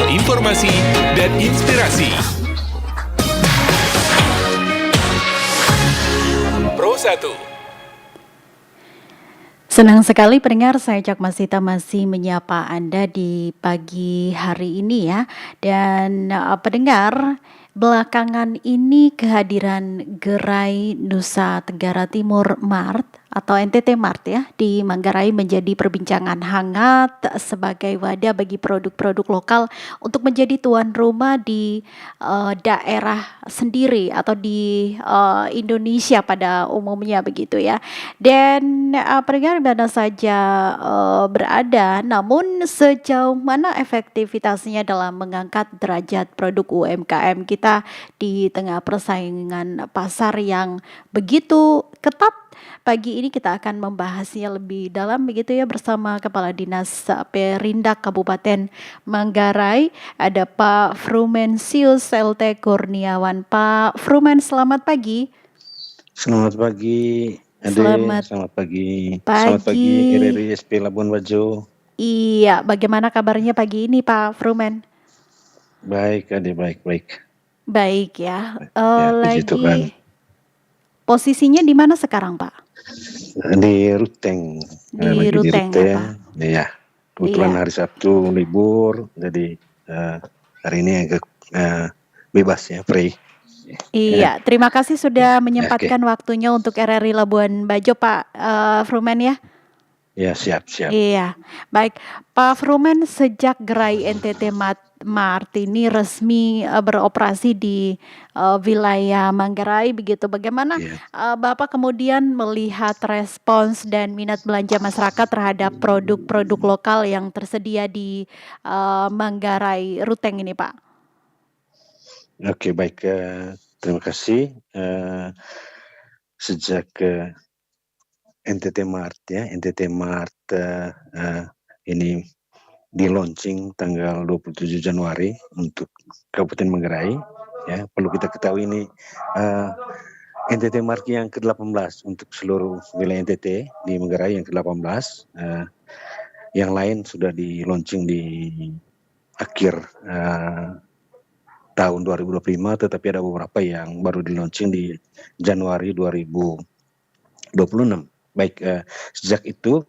informasi, dan inspirasi. Pro 1. Senang sekali pendengar, saya Cak Masita masih menyapa Anda di pagi hari ini ya. Dan pendengar, belakangan ini kehadiran Gerai Nusa Tenggara Timur Mart atau NTT Mart ya di Manggarai menjadi perbincangan hangat sebagai wadah bagi produk-produk lokal untuk menjadi tuan rumah di daerah sendiri atau di Indonesia pada umumnya begitu ya. Dan pendengar mana saja berada, namun sejauh mana efektivitasnya dalam mengangkat derajat produk UMKM kita di tengah persaingan pasar yang begitu ketat. Pagi ini kita akan membahasnya lebih dalam begitu ya bersama Kepala Dinas Perindak Kabupaten Manggarai, ada Pak Frumensius LT Kurniawan. Pak Frumen, selamat pagi. Selamat pagi, Ade. Selamat Selamat pagi. pagi. Selamat pagi, RRI SP Labuan Bajo. Iya, bagaimana kabarnya pagi ini Pak Frumen? Baik, Ade, baik. Baik ya. Ya, puji Tuhan. Lagi posisinya di mana sekarang Pak? Di Ruteng. Di Ruteng ya Pak? Ya, kebetulan hari Sabtu libur, jadi hari ini agak bebas ya, free. Iya, terima kasih sudah menyempatkan waktunya untuk RRI Labuan Bajo Pak Frumen ya. Ya, siap. Iya, baik Pak Frumen, sejak Gerai NTT Mart ini resmi beroperasi di wilayah Manggarai begitu, bagaimana Bapak kemudian melihat respons dan minat belanja masyarakat terhadap produk-produk lokal yang tersedia di Manggarai Ruteng ini Pak? Oke, baik. Terima kasih. Sejak NTT Mart ini di launching tanggal 27 Januari untuk Kabupaten Manggarai ya. Perlu kita ketahui ini NTT Mart yang ke-18 untuk seluruh wilayah NTT di Manggarai yang ke-18. Yang lain sudah di launching di akhir tahun 2025, tetapi ada beberapa yang baru di launching di Januari 2026. Baik, sejak itu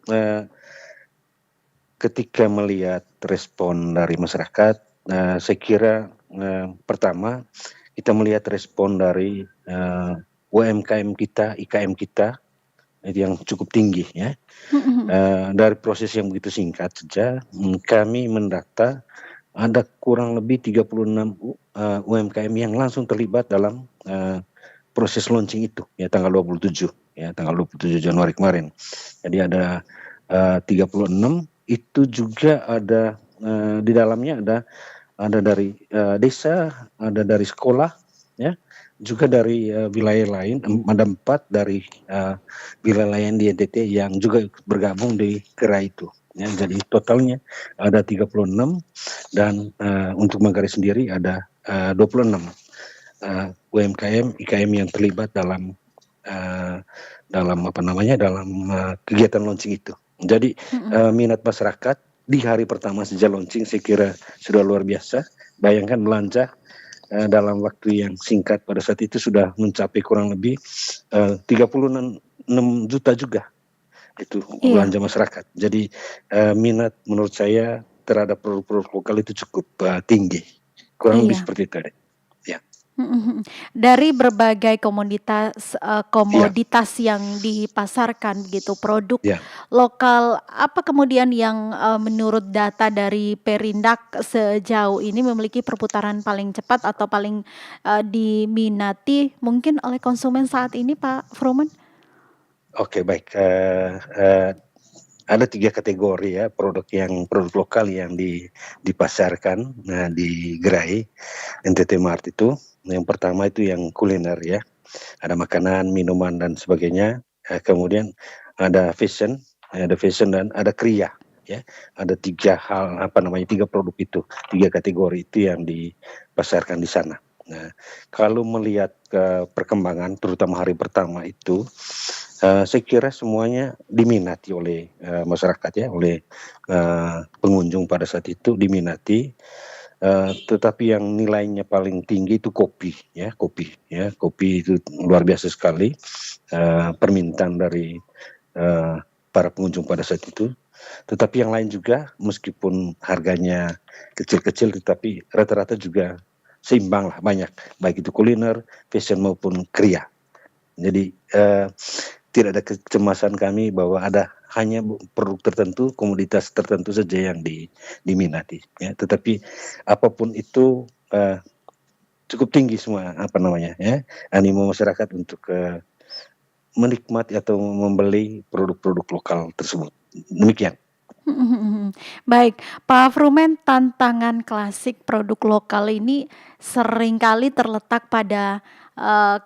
ketika melihat respon dari masyarakat, saya kira pertama kita melihat respon dari UMKM kita, IKM kita yang cukup tinggi ya. Dari proses yang begitu singkat saja, kami mendata ada kurang lebih 36 UMKM yang langsung terlibat dalam proses launching itu ya tanggal 27 Januari kemarin. Jadi ada 36, itu juga ada di dalamnya ada dari desa, ada dari sekolah ya, juga dari wilayah lain, ada 4 dari wilayah lain di NTT yang juga bergabung di Gerai itu. Ya, jadi totalnya ada 36 dan untuk Manggarai sendiri ada 26 UMKM IKM yang terlibat dalam kegiatan launching itu. Jadi minat masyarakat di hari pertama sejak launching saya kira sudah luar biasa. Bayangkan belanja dalam waktu yang singkat pada saat itu sudah mencapai kurang lebih 36 juta juga itu belanja masyarakat. Jadi minat menurut saya terhadap produk-produk lokal itu cukup tinggi. Kurang lebih seperti itu. Ya. Dari berbagai komoditas yang dipasarkan begitu, produk lokal, apa kemudian yang menurut data dari Perindak sejauh ini memiliki perputaran paling cepat atau paling diminati mungkin oleh konsumen saat ini Pak Frumen? Oke, baik. Ada 3 kategori ya produk lokal yang dipasarkan di Gerai NTT Mart itu. Yang pertama itu yang kuliner ya, ada makanan, minuman dan sebagainya. Kemudian ada fashion dan ada kriya ya. Ada 3 produk itu, 3 kategori itu yang dipasarkan di sana. Nah, kalau melihat perkembangan terutama hari pertama itu, saya kira semuanya diminati oleh masyarakat ya, oleh pengunjung pada saat itu diminati. tetapi yang nilainya paling tinggi itu kopi ya, kopi itu luar biasa sekali permintaan dari para pengunjung pada saat itu. Tetapi yang lain juga meskipun harganya kecil-kecil tetapi rata-rata juga seimbang lah, banyak, baik itu kuliner, fashion maupun kriya. Jadi tidak ada kecemasan kami bahwa ada hanya produk tertentu, komoditas tertentu saja yang diminati ya. Tetapi apapun itu cukup tinggi semua ya, animo masyarakat untuk menikmati atau membeli produk-produk lokal tersebut. Demikian. Baik, Pak Frumen, tantangan klasik produk lokal ini seringkali terletak pada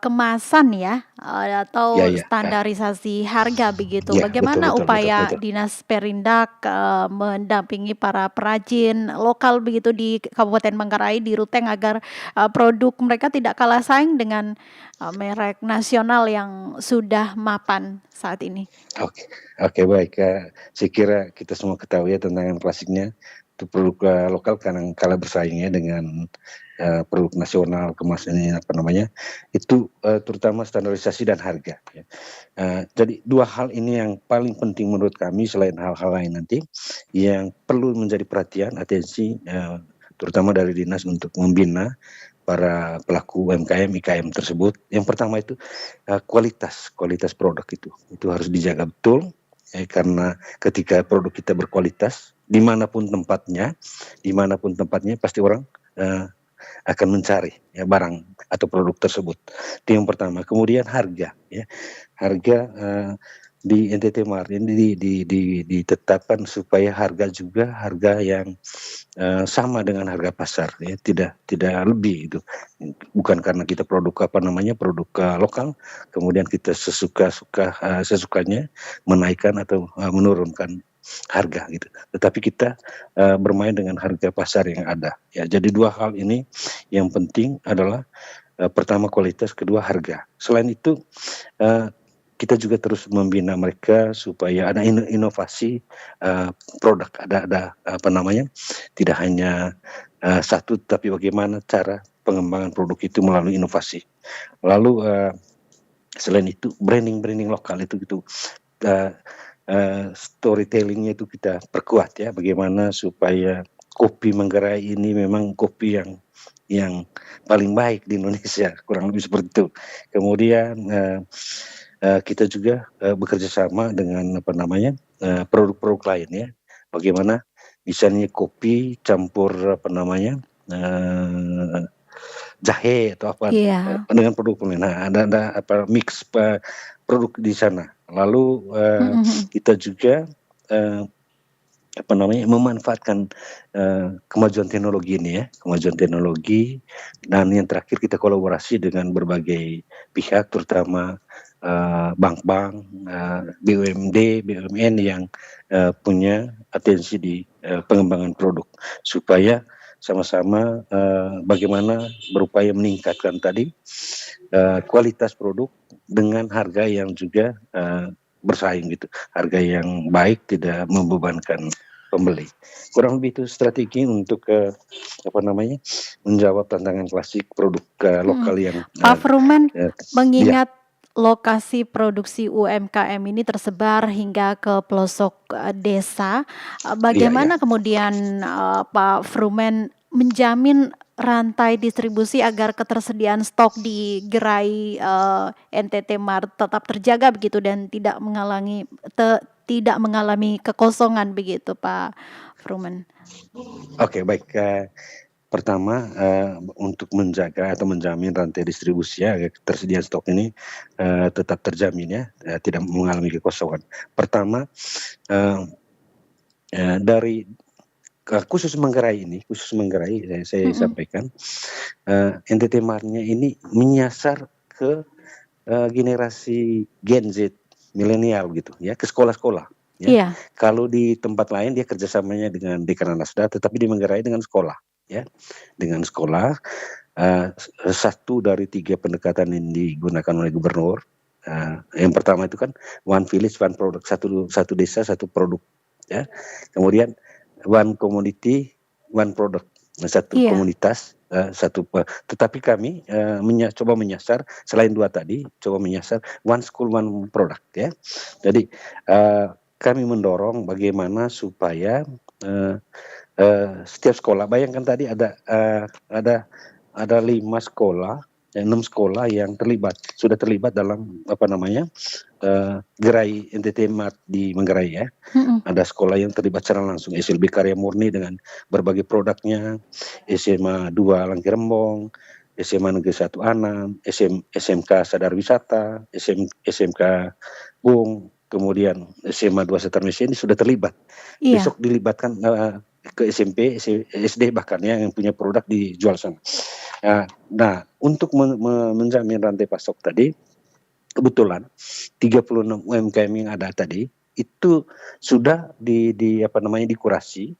kemasan ya, Ya, atau ya, standarisasi harga begitu. ya, betul, Bagaimana betul, betul, upaya betul. Dinas Perindak mendampingi para perajin lokal begitu di Kabupaten Manggarai, di Ruteng agar produk mereka tidak kalah saing dengan merek nasional yang sudah mapan saat ini? Oke, oke, baik. Saya kira kita semua ketahui ya tantangan klasiknya itu produk lokal kadang kalah bersaingnya dengan produk nasional kemasannya itu terutama standarisasi dan harga. Ya. Jadi dua hal ini yang paling penting menurut kami selain hal-hal lain nanti yang perlu menjadi perhatian atensi terutama dari dinas untuk membina para pelaku UMKM, IKM tersebut. Yang pertama itu kualitas produk itu harus dijaga betul karena ketika produk kita berkualitas dimanapun tempatnya pasti orang akan mencari ya barang atau produk tersebut. Itu yang pertama. Kemudian harga di NTT Mart ini ditetapkan supaya harga yang sama dengan harga pasar ya, tidak lebih itu. Bukan karena kita produk lokal kemudian kita sesukanya menaikkan atau menurunkan harga gitu. Tetapi kita bermain dengan harga pasar yang ada ya. Jadi dua hal ini yang penting adalah pertama kualitas, kedua harga. Selain itu kita juga terus membina mereka supaya ada inovasi produk, ada tidak hanya satu, tapi bagaimana cara pengembangan produk itu melalui inovasi. Lalu selain itu branding lokal itu storytellingnya itu kita perkuat ya, bagaimana supaya kopi Manggarai ini memang kopi yang paling baik di Indonesia, kurang lebih seperti itu. Kemudian kita juga bekerja sama dengan produk-produk lain ya. Bagaimana misalnya kopi campur jahe atau apa Iya. dengan produk lain. Nah, ada mix produk di sana. Lalu kita juga memanfaatkan kemajuan teknologi ini ya, dan yang terakhir kita kolaborasi dengan berbagai pihak terutama bank-bank, BUMD, BUMN yang punya atensi di pengembangan produk supaya sama-sama bagaimana berupaya meningkatkan tadi kualitas produk dengan harga yang juga bersaing gitu, harga yang baik tidak membebankan pembeli. Kurang lebih itu strategi untuk menjawab tantangan klasik produk lokal yang Pak Frumen, ya. mengingat lokasi produksi UMKM ini tersebar hingga ke pelosok desa, bagaimana kemudian Pak Frumen menjamin rantai distribusi agar ketersediaan stok di gerai NTT Mart tetap terjaga begitu dan tidak mengalami kekosongan begitu, Pak Frumen? Oke, baik. Pertama untuk menjaga atau menjamin rantai distribusi agar ketersediaan stok ini tetap terjamin ya, tidak mengalami kekosongan. Pertama dari khusus Manggarai saya sampaikan NTT Mart-nya ini menyasar ke generasi Gen Z milenial gitu ya, ke sekolah-sekolah ya. Iya. Kalau di tempat lain dia kerjasamanya dengan Dekranasda, tetapi di Manggarai dengan sekolah ya, dengan sekolah. Satu dari 3 pendekatan yang digunakan oleh gubernur. Yang pertama itu kan one village one product, satu desa satu produk ya. Kemudian one commodity one product satu Iya. komunitas, tetapi kami coba menyasar selain 2 tadi, coba menyasar one school one product ya. Jadi kami mendorong bagaimana supaya setiap sekolah, bayangkan tadi ada 5 sekolah, 6 sekolah yang sudah terlibat dalam gerai NTT Mart di Manggarai ya. Mhm. Ada sekolah yang terlibat secara langsung, SLB Karya Murni dengan berbagai produknya, SMA 2 Langki Rembong, SMA Negeri 1 Anam, SMK Sadar Wisata, SMK Bung, kemudian SMA 2 Setar Mesia ini sudah terlibat. Iya. Besok dilibatkan ke SMP, SD bahkan ya, yang punya produk dijual sana. Nah, untuk menjamin rantai pasok tadi, kebetulan 36 UMKM yang ada tadi itu sudah dikurasi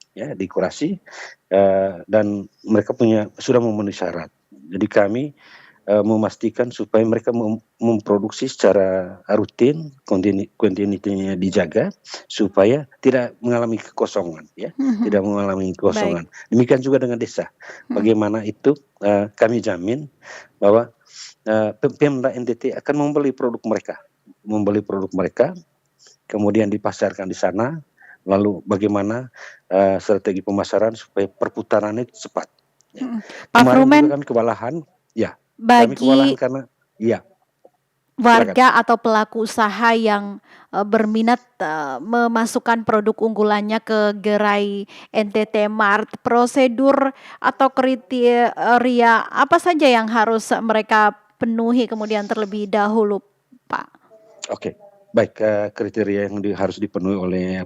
dan mereka sudah memenuhi syarat. Jadi kami memastikan supaya mereka memproduksi secara rutin, kontinuitinya dijaga supaya tidak mengalami kekosongan ya, Mhm. tidak mengalami Baik. kekosongan. Demikian juga dengan desa. Mhm. Bagaimana itu kami jamin bahwa Pemda NTT akan membeli produk mereka, kemudian dipasarkan di sana. Lalu bagaimana strategi pemasaran supaya perputarannya cepat. Ya. Mhm. Pak Kemarin Frumen, juga kami kewalahan, ya. Kami kewalahan bagi karena, ya, silakan. warga atau pelaku usaha yang berminat memasukkan produk unggulannya ke gerai NTT Mart, prosedur atau kriteria apa saja yang harus mereka penuhi kemudian terlebih dahulu, Pak? Oke, baik, kriteria yang harus dipenuhi oleh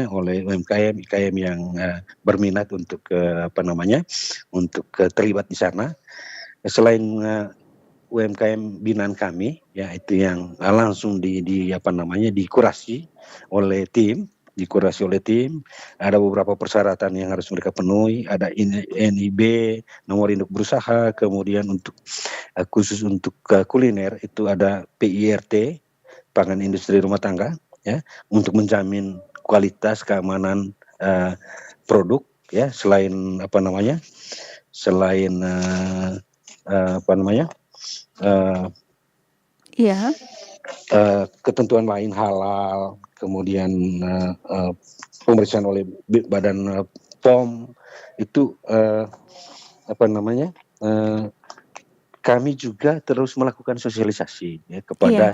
oleh UMKM, IKM yang berminat untuk terlibat di sana. Selain UMKM binaan kami, ya itu yang langsung dikurasi oleh tim, ada beberapa persyaratan yang harus mereka penuhi, ada NIB, nomor induk berusaha, kemudian khusus untuk kuliner itu ada PIRT, pangan industri rumah tangga, ya, untuk menjamin kualitas keamanan produk, ya, selain Iya. ketentuan lain halal, kemudian pemeriksaan oleh Badan POM itu kami juga terus melakukan sosialisasi ya, Iya. kepada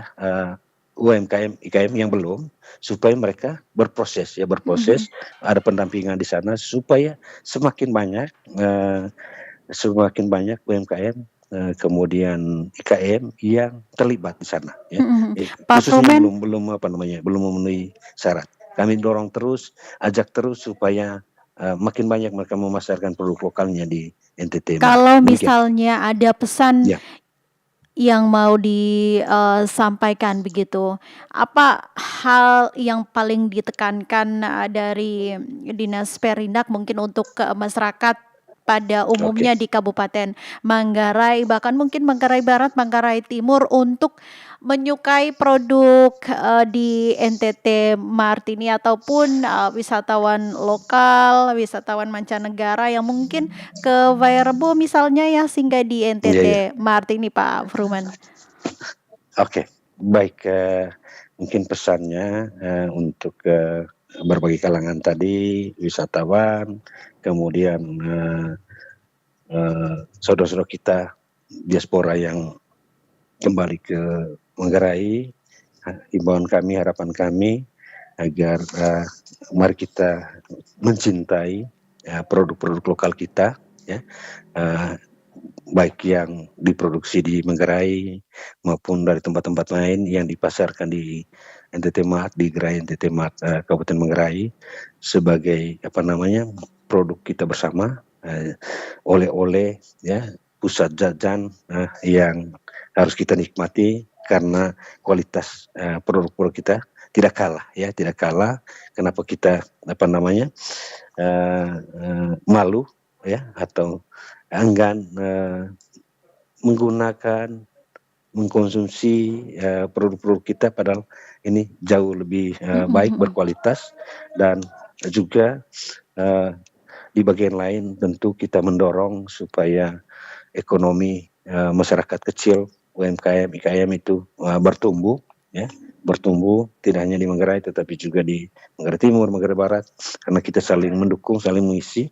UMKM, IKM yang belum, supaya mereka berproses, Mhm. ada pendampingan di sana supaya semakin banyak UMKM, kemudian IKM yang terlibat di sana ya. Mhm. Pak Khususnya Frumen, belum memenuhi syarat. Kami dorong terus, ajak terus supaya makin banyak mereka memasarkan produk lokalnya di NTT Mart. kalau Demikian. misalnya ada pesan Ya. yang mau disampaikan begitu, apa hal yang paling ditekankan dari Dinas Perindak mungkin untuk masyarakat pada Oke. umumnya di Kabupaten Manggarai, bahkan mungkin Manggarai Barat, Manggarai Timur untuk menyukai produk di NTT Mart ini ataupun wisatawan lokal, wisatawan mancanegara yang mungkin ke Wairebo misalnya ya singgah di Iya, iya. NTT Mart ini, Pak Frumen? Oke, baik, mungkin pesannya untuk berbagai kalangan tadi, wisatawan, kemudian saudara-saudara kita diaspora yang kembali ke Manggarai, himbauan kami, harapan kami agar mari kita mencintai produk-produk lokal kita, ya, baik yang diproduksi di Manggarai maupun dari tempat-tempat lain yang dipasarkan di NTT Mart, di gerai NTT Mart Kabupaten Manggarai sebagai produk kita bersama, oleh-oleh ya, pusat jajan yang harus kita nikmati karena kualitas produk-produk kita tidak kalah. Kenapa kita malu ya atau enggan mengkonsumsi produk-produk kita, padahal ini jauh lebih Mhm. baik, Mhm. berkualitas, dan juga di bagian lain tentu kita mendorong supaya ekonomi masyarakat kecil, UMKM, IKM itu bertumbuh, ya, bertumbuh tidak hanya di Manggarai tetapi juga di Manggarai Timur, Manggarai Barat, karena kita saling mendukung, saling mengisi,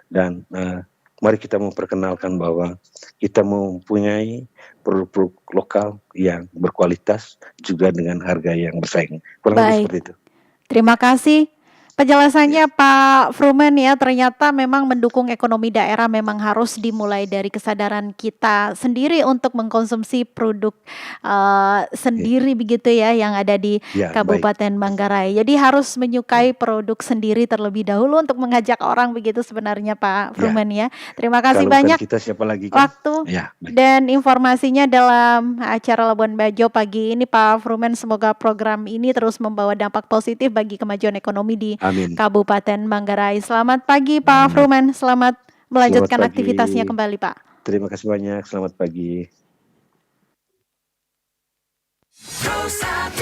dan mari kita memperkenalkan bahwa kita mempunyai produk-produk lokal yang berkualitas juga dengan harga yang bersaing. Kurang lebih Baik. seperti itu. Terima kasih penjelasannya Pak Frumen ya. Ternyata memang mendukung ekonomi daerah memang harus dimulai dari kesadaran kita sendiri untuk mengkonsumsi produk sendiri begitu ya yang ada di Ya, baik. Kabupaten Manggarai. Jadi harus menyukai produk sendiri terlebih dahulu untuk mengajak orang begitu sebenarnya Pak Ya. Frumen ya. Terima kasih Kalau bukan banyak kita siapa lagi kan? waktu Ya, baik. dan informasinya dalam acara Labuan Bajo pagi ini Pak Frumen. Semoga program ini terus membawa dampak positif bagi kemajuan ekonomi di Amin. Kabupaten Manggarai. Selamat pagi Pak Frumen, selamat melanjutkan Selamat pagi. aktivitasnya kembali Pak. Terima kasih banyak. Selamat pagi. Pro 7.